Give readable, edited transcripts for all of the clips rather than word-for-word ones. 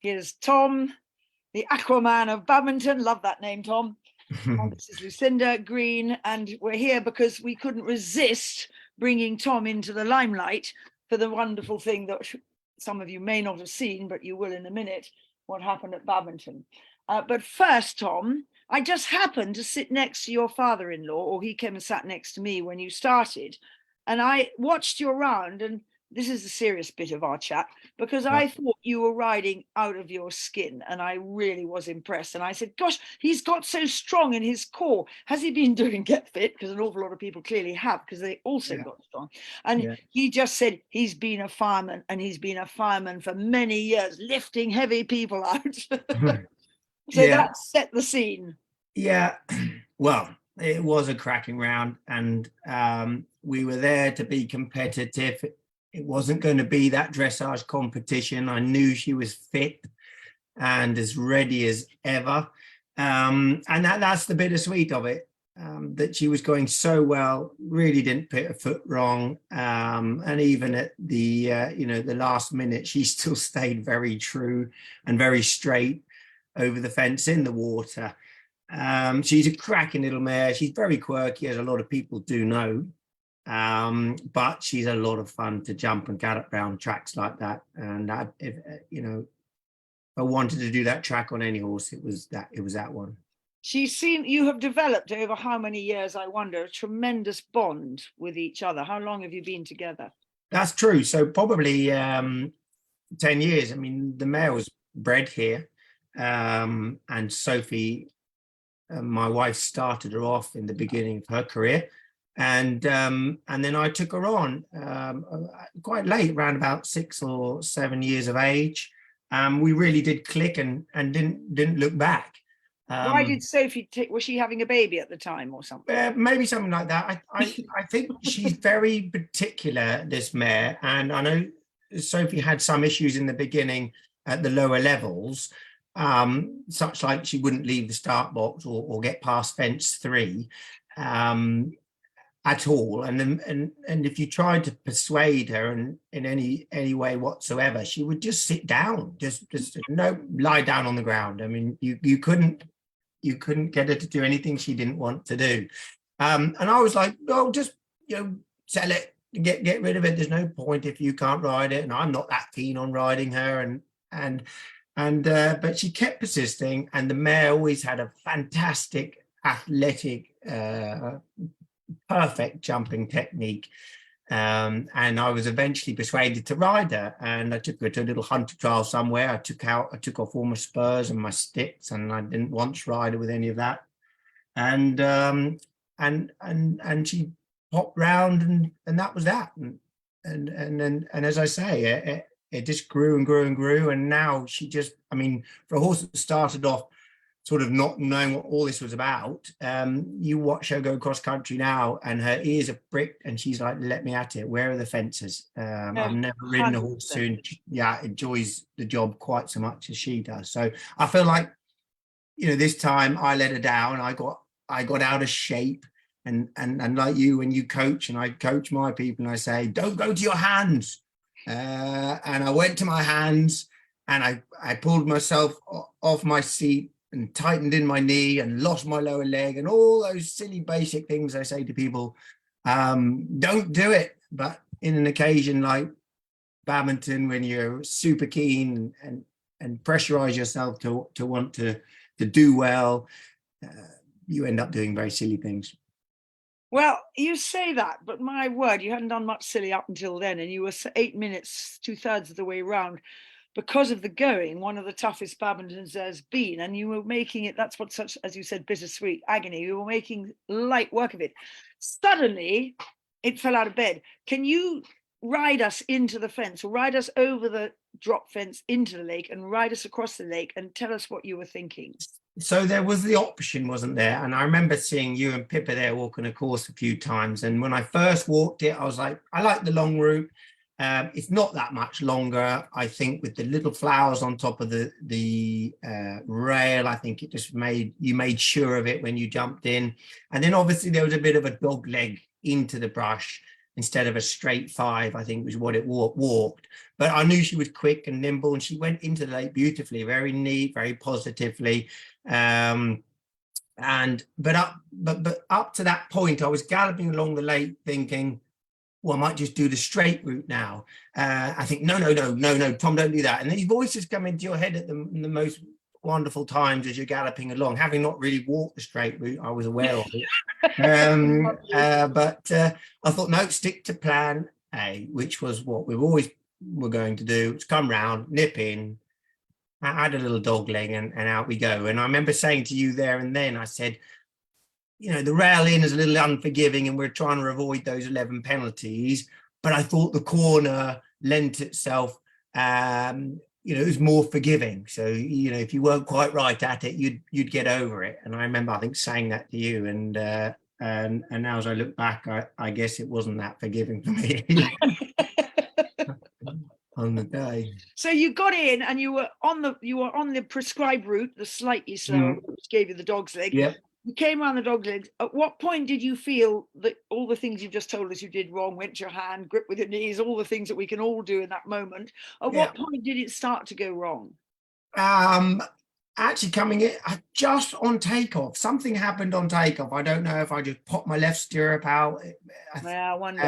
Here's Tom, the Aquaman of Badminton. Love that name, Tom. And this is Lucinda Green, and we're here because we couldn't resist bringing Tom into the limelight for the wonderful thing that some of you may not have seen, but you will in a minute, what happened at Badminton. But first, Tom, I just happened to sit next to your father-in-law, or he came and sat next to me when you started, and I watched you around, and this is the serious bit of our chat, because I thought you were riding out of your skin, and I really was impressed. And I said, gosh, he's got so strong in his core. Has he been doing Get Fit? Because an awful lot of people clearly have, because they also got strong. And he just said he's been a fireman, and he's been a fireman for many years, lifting heavy people out. So that set the scene. Yeah, well, it was a cracking round, and we were there to be competitive. It wasn't going to be that dressage competition. I knew she was fit and as ready as ever. And that's the bittersweet of it, that she was going so well, really didn't put her foot wrong. And even at the, the last minute, she still stayed very true and very straight over the fence in the water. She's a cracking little mare. She's very quirky, as a lot of people do know. But she's a lot of fun to jump and gallop around tracks like that. And if I wanted to do that track on any horse, it was that one. You have developed over how many years, I wonder, a tremendous bond with each other. How long have you been together? That's true. So probably 10 years. I mean, the mare was bred here, and Sophie, my wife, started her off in the beginning of her career. And then I took her on quite late, around about 6 or 7 years of age. We really did click and didn't look back. Why did Sophie was she having a baby at the time or something? Maybe something like that. I think she's very particular, this mare, and I know Sophie had some issues in the beginning at the lower levels, such like she wouldn't leave the start box or get past fence 3. At all, and if you tried to persuade her in any way whatsoever, she would just sit down, just no, lie down on the ground. I mean, you couldn't get her to do anything she didn't want to do. And I was like, oh, just sell it, get rid of it. There's no point if you can't ride it, and I'm not that keen on riding her. But she kept persisting, and the mare always had a fantastic athletic, perfect jumping technique, and I was eventually persuaded to ride her, and I took her to a little hunter trial somewhere. I took off all my spurs and my sticks, and I didn't once ride her with any of that, and she popped round, and that was that, and as I say, it just grew and grew and grew, and now she just, I mean, for a horse that started off sort of not knowing what all this was about, you watch her go cross country now, and her ears are pricked, and she's like, let me at it. Where are the fences? I've never ridden a horse who enjoys the job quite so much as she does. So I feel like, this time I let her down. I got out of shape, and like you, when you coach, and I coach my people, and I say, don't go to your hands. And I went to my hands, and I pulled myself off my seat, and tightened in my knee, and lost my lower leg, and all those silly basic things I say to people. Don't do it. But in an occasion like Badminton, when you're super keen and pressurize yourself to want to do well, you end up doing very silly things. Well, you say that, but my word, you hadn't done much silly up until then, and you were 8 minutes, 2/3 of the way round. Because of the going, one of the toughest Badmintons there's been, and you were making it, that's what such, as you said, bittersweet agony, you were making light work of it. Suddenly, it fell out of bed. Can you ride us into the fence, or ride us over the drop fence into the lake, and ride us across the lake, and tell us what you were thinking? So there was the option, wasn't there? And I remember seeing you and Pippa there walking a course a few times, and when I first walked it, I was like, I like the long route. It's not that much longer, I think, with the little flowers on top of the rail. I think it just made sure of it when you jumped in. And then obviously there was a bit of a dog leg into the brush, instead of a straight 5, I think was what it walked. But I knew she was quick and nimble, and she went into the lake beautifully, very neat, very positively. But up to that point, I was galloping along the lake thinking, well, I might just do the straight route now. I think, no, Tom, don't do that. And these voices come into your head at the most wonderful times as you're galloping along. Having not really walked the straight route, I was aware of it. But I thought, no, stick to plan A, which was what we always were going to do. It's come round, nip in, add a little dog leg, and out we go. And I remember saying to you there and then, I said, you know, the rail in is a little unforgiving and we're trying to avoid those 11 penalties. But I thought the corner lent itself, you know, it was more forgiving. So, you know, if you weren't quite right at it, you'd get over it. And I remember, I think, saying that to you. And now as I look back, I guess it wasn't that forgiving for me on the day. So you got in and you were on the prescribed route, the slightly slower, which gave you the dog's leg. Yeah. You came around the dog legs. At what point did you feel that all the things you've just told us you did wrong, went your hand, grip with your knees, all the things that we can all do in that moment? At what point did it start to go wrong? Actually coming in just on takeoff. Something happened on takeoff. I don't know if I just popped my left stirrup out. I wonder.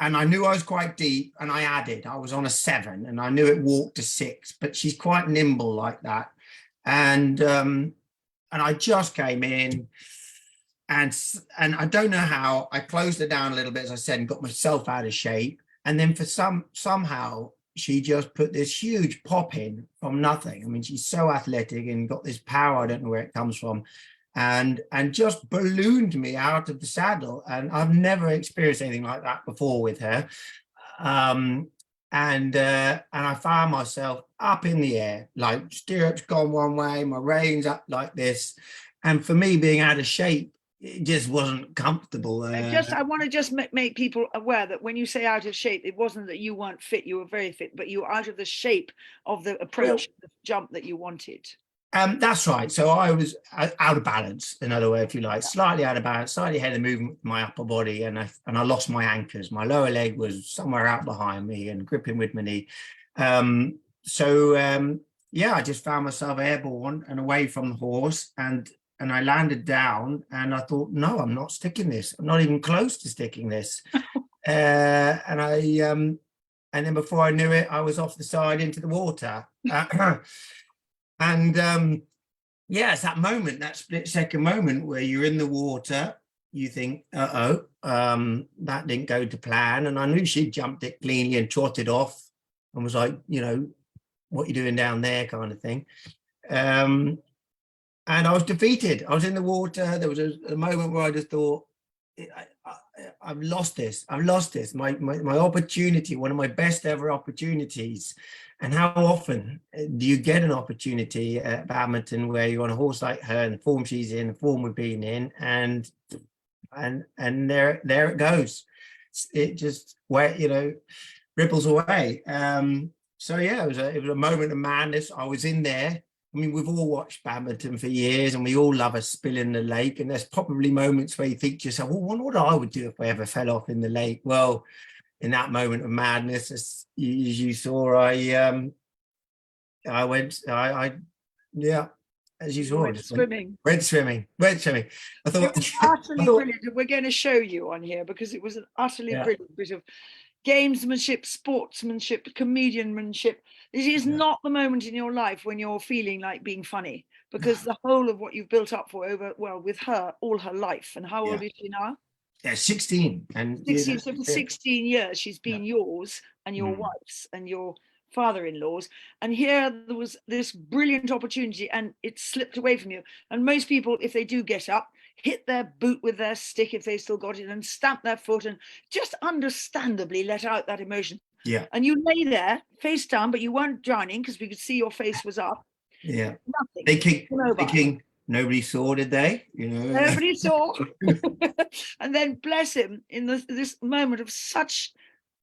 And I knew I was quite deep, and I added. I was on a 7, and I knew it walked to 6. But she's quite nimble like that. And I just came in, and I don't know how I closed her down a little bit, as I said, and got myself out of shape. And then for somehow she just put this huge pop in from nothing. I mean, she's so athletic and got this power. I don't know where it comes from, and just ballooned me out of the saddle. And I've never experienced anything like that before with her. And I found myself up in the air, like stirrups gone one way, my reins up like this. And for me, being out of shape, it just wasn't comfortable. I want to just make people aware that when you say out of shape, it wasn't that you weren't fit, you were very fit, but you were out of the shape of the approach, the jump that you wanted. That's right. So I was out of balance, another way, if you like, slightly out of balance, slightly ahead of movement with my upper body, and I lost my anchors. My lower leg was somewhere out behind me and gripping with my knee. I just found myself airborne and away from the horse, and I landed down, and I thought, no, I'm not sticking this. I'm not even close to sticking this. And then before I knew it, I was off the side into the water. And it's that moment, that split-second moment where you're in the water, you think, that didn't go to plan. And I knew she'd jumped it cleanly and trotted off and was like, you know, what are you doing down there, kind of thing. And I was defeated. I was in the water. There was a moment where I just thought, I've lost this. My opportunity, one of my best ever opportunities. And how often do you get an opportunity at badminton where you're on a horse like her, and the form she's in, the form we've been in, and there it goes. It just, where, you know, ripples away. It was a moment of madness. I was in there. I mean, we've all watched badminton for years, and we all love a spill in the lake. And there's probably moments where you think to yourself, well, what I would do if I ever fell off in the lake? Well, in that moment of madness, as you saw, as you saw, went swimming. Went swimming. I thought, utterly brilliant. We're going to show you on here because it was an utterly brilliant bit of gamesmanship, sportsmanship, comedianmanship. This is not the moment in your life when you're feeling like being funny, because the whole of what you've built up for with her all her life. And how old is she now? Yeah, 16. And 16. So for 16 years, she's been yours and your wife's and your father-in-law's. And here there was this brilliant opportunity, and it slipped away from you. And most people, if they do get up, hit their boot with their stick if they still got it, and stamp their foot and just understandably let out that emotion. Yeah. And you lay there face down, but you weren't drowning because we could see your face was up. Yeah. Nothing. Thinking nobody saw, did they? You know, nobody saw. And then, bless him, in this moment of such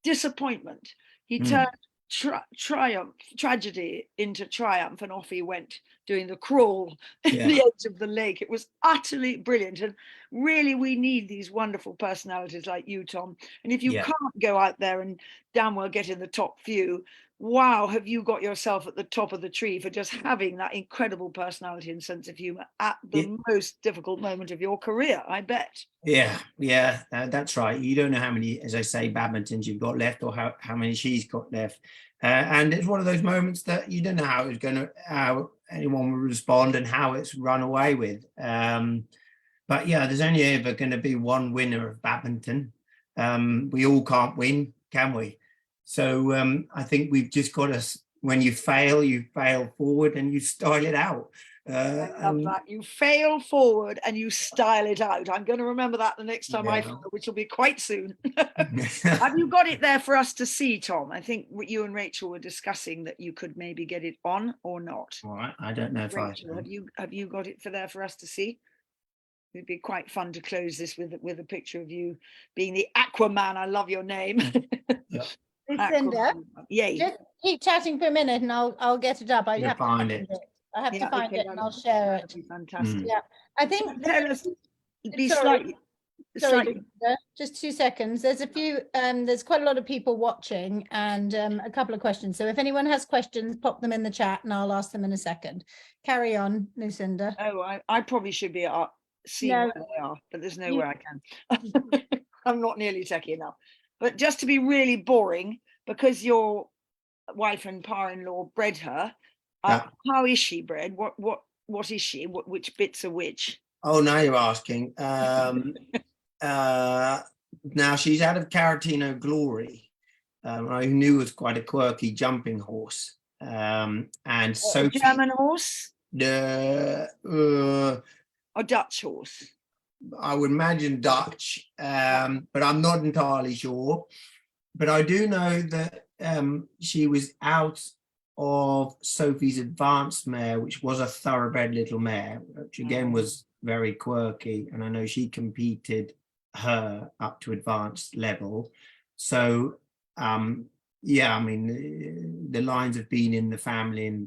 disappointment, he turned tragedy into triumph, and off he went doing the crawl at Yeah. the edge of the lake. It was utterly brilliant. And really, we need these wonderful personalities like you, Tom. And if you Yeah. can't go out there and damn well get in the top few, wow, have you got yourself at the top of the tree for just having that incredible personality and sense of humor at the most difficult moment of your career, I bet. Yeah, that's right. You don't know how many, as I say, badmintons you've got left, or how many she's got left. And it's one of those moments that you don't know how anyone will respond and how it's run away with. But yeah, there's only ever going to be one winner of badminton. We all can't win, can we? So I think we've just got to, when you fail forward and you style it out. I love that. You fail forward and you style it out. I'm going to remember that the next time I fail, which will be quite soon. Have you got it there for us to see, Tom? I think you and Rachel were discussing that you could maybe get it on or not. All right. I don't know if Rachel, have you got it there for us to see? It'd be quite fun to close this with a picture of you being the Aquaman. I love your name. Yeah. Lucinda, yay. Just keep chatting for a minute and I'll get it up. I have to find it. I have to find it and I'll share it. Fantastic. Yeah, I think tell us, be sorry, slightly. just 2 seconds. There's a few, there's quite a lot of people watching and a couple of questions. So if anyone has questions, pop them in the chat and I'll ask them in a second. Carry on, Lucinda. Oh, I probably should be seeing where they are, but there's no way I can. I'm not nearly techie enough. But just to be really boring, because your wife and pa-in-law bred her, how is she bred? What is she? Which bits are which? Oh, now you're asking. Now she's out of Caratino Glory, I knew was quite a quirky jumping horse. And so German horse? Or Dutch horse? I would imagine Dutch, but I'm not entirely sure. But I do know that she was out of Sophie's advanced mare, which was a thoroughbred little mare, which again was very quirky. And I know she competed her up to advanced level. So, yeah, I mean, the lines have been in the family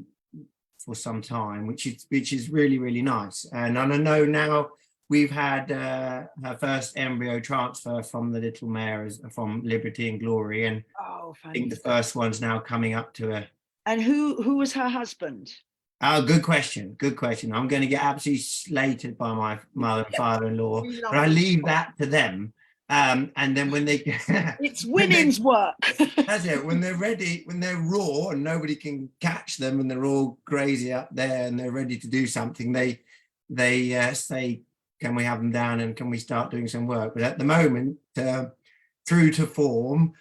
for some time, which is really, really nice. And I know now we've had her first embryo transfer from the little mare from Liberty and Glory, and I think the first one's now coming up to her. And who was her husband? Good question. I'm going to get absolutely slated by my mother and father-in-law, but I leave that to them. And then when they it's women's work. That's it. When they're ready, when they're raw and nobody can catch them, and they're all crazy up there and they're ready to do something, they say, can we have them down and can we start doing some work? But at the moment, true to form,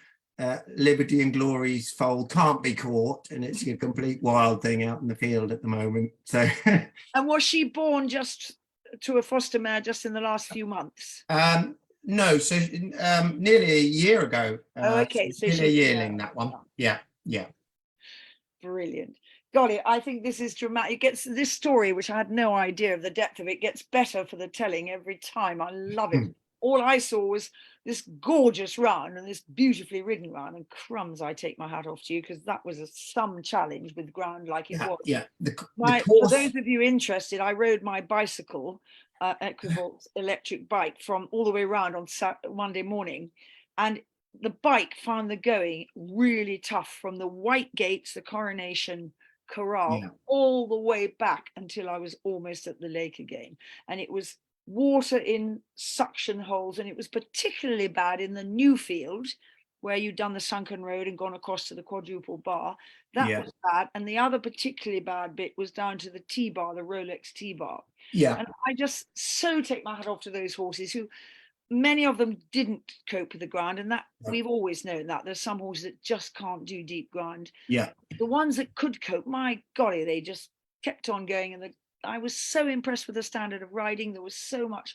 Liberty and Glory's foal can't be caught, and it's a complete wild thing out in the field at the moment. So and was she born just to a foster mare just in the last few months? No, so nearly a year ago. Okay, so she's a yearling, that one. Yeah. Brilliant. Golly, I think this is dramatic. It gets this story, which I had no idea of the depth of it, gets better for the telling every time. I love it. All I saw was this gorgeous run and this beautifully ridden run, and crumbs, I take my hat off to you, because that was some challenge with ground like it was. Yeah. For those of you interested, I rode my bicycle, Equivolt electric bike, from all the way around on Monday morning, and the bike found the going really tough from the White Gates, the Coronation Corral, all the way back until I was almost at the lake again. And it was water in suction holes, and it was particularly bad in the new field where you'd done the sunken road and gone across to the quadruple bar. That was bad. And the other particularly bad bit was down to the T-bar, the Rolex T-bar. And I just so take my hat off to those horses, who many of them didn't cope with the ground, and that we've always known that there's some horses that just can't do deep ground. The ones that could cope, my golly, they just kept on going. And I was so impressed with the standard of riding. There was so much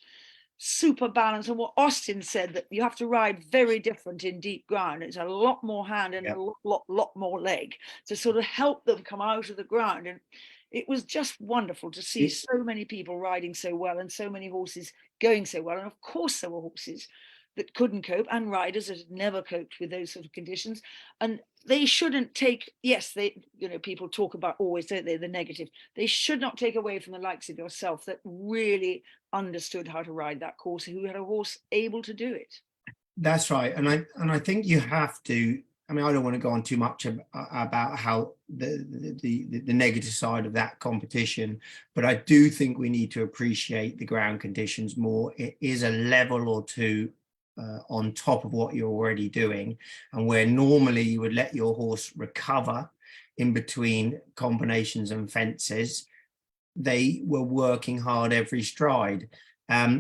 super balance, and what Austin said, that you have to ride very different in deep ground. It's a lot more hand and a lot more leg to sort of help them come out of the ground. And it was just wonderful to see so many people riding so well and so many horses going so well. And of course there were horses that couldn't cope, and riders that had never coped with those sort of conditions. And they shouldn't take, yes, they, people talk about always, don't they, the negative. They should not take away from the likes of yourself that really understood how to ride that course, who had a horse able to do it. That's right. And I think you have to, I mean, I don't want to go on too much about how the negative side of that competition, but I do think we need to appreciate the ground conditions more. It is a level or two on top of what you're already doing, and where normally you would let your horse recover in between combinations and fences, they were working hard every stride.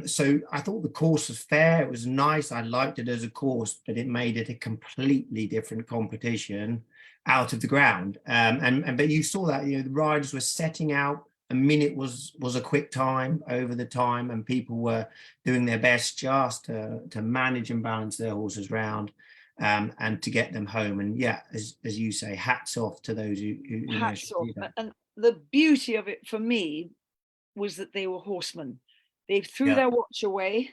So I thought the course was fair. It was nice. I liked it as a course, but it made it a completely different competition out of the ground. But you saw that, the riders were setting out. A minute was a quick time over the time, and people were doing their best just to manage and balance their horses round, and to get them home. And yeah, as you say, hats off to those who hats off. And the beauty of it for me was that they were horsemen. They threw their watch away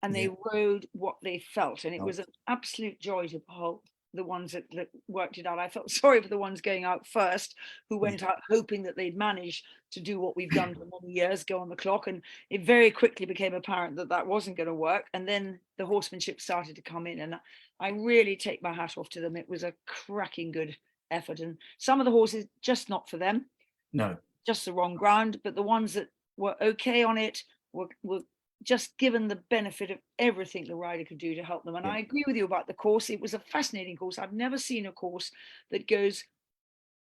and they rode what they felt. And it was an absolute joy to behold the ones that worked it out. I felt sorry for the ones going out first, who went out hoping that they'd manage to do what we've done for many years, go on the clock. And it very quickly became apparent that that wasn't going to work. And then the horsemanship started to come in. And I really take my hat off to them. It was a cracking good effort. And some of the horses, just not for them. No. Just the wrong ground. But the ones that were okay on it, were just given the benefit of everything the rider could do to help them. And I agree with you about the course. It was a fascinating course. I've never seen a course that goes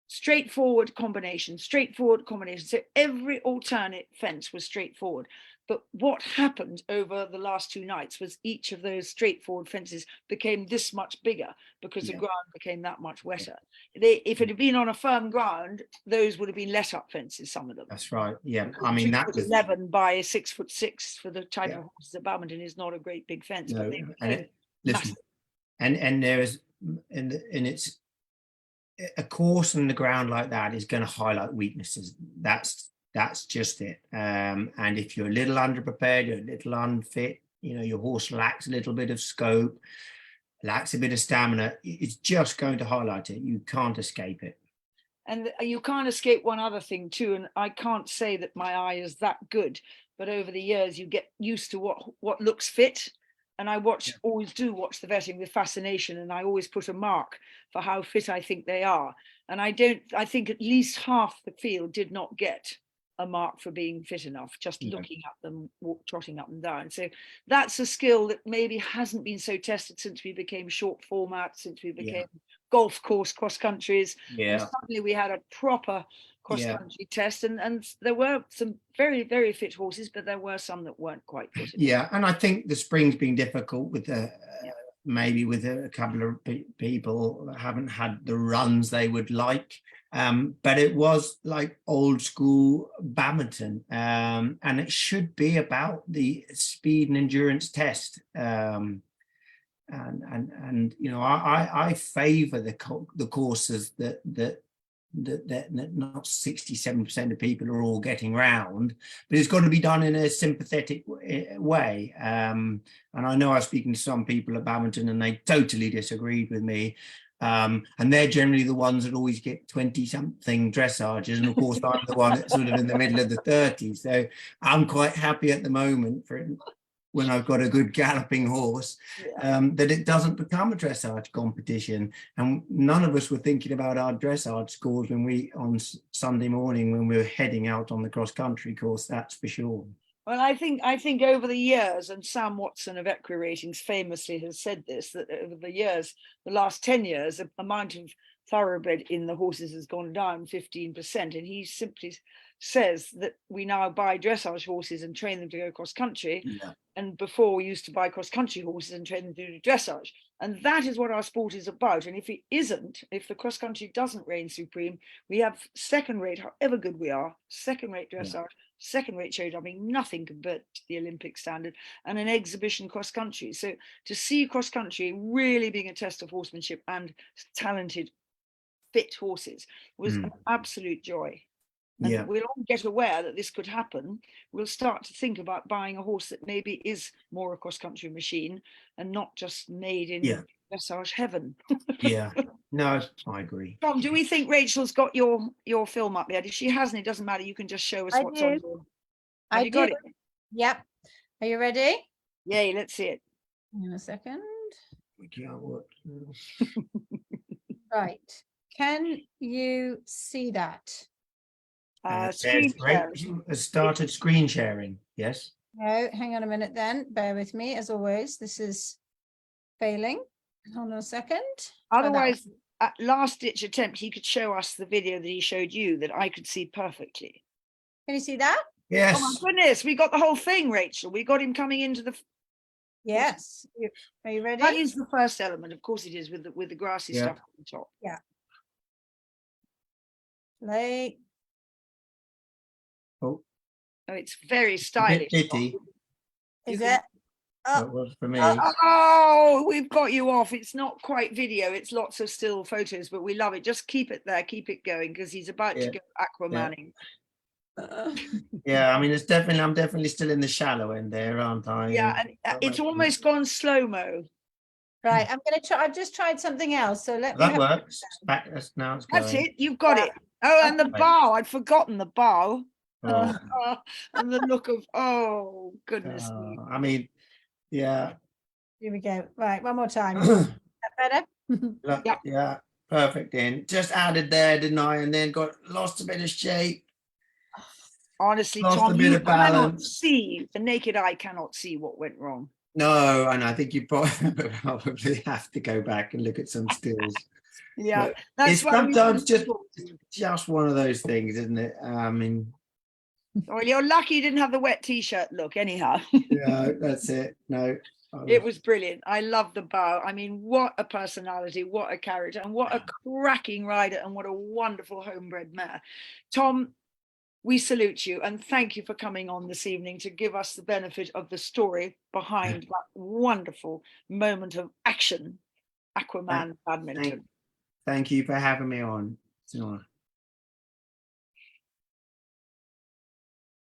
straightforward combination. So every alternate fence was straightforward. But what happened over the last two nights was each of those straightforward fences became this much bigger because the ground became that much wetter. If it had been on a firm ground, those would have been let up fences, some of them. That's right. Yeah. I mean, that was 11 by 6'6" for the type of horses at Badminton is not a great big fence. No, but and there is, and it's a course on the ground like that is going to highlight weaknesses. That's just it. And if you're a little underprepared, you're a little unfit, your horse lacks a little bit of scope, lacks a bit of stamina, it's just going to highlight it. You can't escape it. And you can't escape one other thing too. And I can't say that my eye is that good, but over the years you get used to what looks fit. And I always do watch the vetting with fascination, and I always put a mark for how fit I think they are. And I think at least half the field did not get a mark for being fit enough, just looking at them, trotting up and down. So that's a skill that maybe hasn't been so tested since we became short format, since we became golf course cross countries. And suddenly we had a proper cross country test, and there were some very, very fit horses, but there were some that weren't quite fit enough. And I think the spring's been difficult with maybe with a couple of people that haven't had the runs they would like. But it was like old school badminton, and it should be about the speed and endurance test. And I favor the courses that not 67% of people are all getting round, but it's got to be done in a sympathetic way. And I know I was speaking to some people at Badminton and they totally disagreed with me. And they're generally the ones that always get 20-something dressages, and of course I'm the one that's sort of in the middle of the 30s. So I'm quite happy at the moment when I've got a good galloping horse, that it doesn't become a dressage competition. And none of us were thinking about our dressage scores on Sunday morning when we were heading out on the cross-country course, that's for sure. Well, I think over the years, and Sam Watson of Equiratings famously has said this, that over the years, the last 10 years, the amount of thoroughbred in the horses has gone down 15%. And he simply says that we now buy dressage horses and train them to go cross country. And before we used to buy cross country horses and train them to do dressage. And that is what our sport is about. And if the cross country doesn't reign supreme, we have second rate, however good we are, second rate dressage, second rate show jumping, nothing compared to the Olympic standard, and an exhibition cross country. So to see cross country really being a test of horsemanship and talented, fit horses was an absolute joy. and Yeah. we'll all get aware that this could happen, we'll start to think about buying a horse that maybe is more a cross-country machine and not just made in Yeah. dressage heaven. Yeah. No, I agree. Tom, do we think Rachel's got your film up yet? If she hasn't, it doesn't matter. You can just show us I what's do. on your... Have I you got do. it? Yep. Are you ready? Yay, let's see it. In a second. We can't work. Right. Can you see that? Screen share. Has started screen sharing. Yes. No, hang on a minute then. Bear with me. As always, this is failing. Hold on a second. Try that Otherwise, one. at last ditch attempt, he could show us the video that he showed you that I could see perfectly. Can you see that? Yes. Oh my goodness, we got the whole thing, Rachel. We got him coming into the... Yes. Are you ready? That is the first element. Of course it is, with the grassy Yeah. stuff on the top. Play. Oh, Oh, it's very a bit stylish. bitty. Is can- it? Oh, That was for me. Oh, we've got you off. It's not quite video. It's lots of still photos, but we love it. Just keep it there. Keep it going, because he's about to Yeah. go Aquamaning. Yeah, I mean, I'm definitely still in the shallow end there, aren't I? Yeah, and it's almost gone slow-mo. right. I'm going to try. I've just tried something else. So let me That have works. Back. Now it's going. That's it. You've got Yeah. it. Oh, and the Okay. bow. I'd forgotten the bow. Oh, And the look of, oh, goodness me. I mean, yeah. Here we go. Right. One more time. Is that better? Look, Yeah. yeah, perfect in. Just added there, didn't I? And then lost a bit of shape. Honestly, Lost a Tom, bit you of cannot balance. see, the naked eye cannot see what went wrong. No, and I think you probably have to go back and look at some stills. Yeah, But that's it's why we sometimes should- just one of those things, isn't it? I mean, Well, you're lucky you didn't have the wet t-shirt look anyhow. yeah, that's it. No, It was brilliant. I love the bow. I mean, what a personality, what a character, and what a cracking rider, and what a wonderful homebred mare. Tom, we salute you and thank you for coming on this evening to give us the benefit of the story behind that wonderful moment of action, Aquaman Badminton. Thank you for having me on. It's an honor.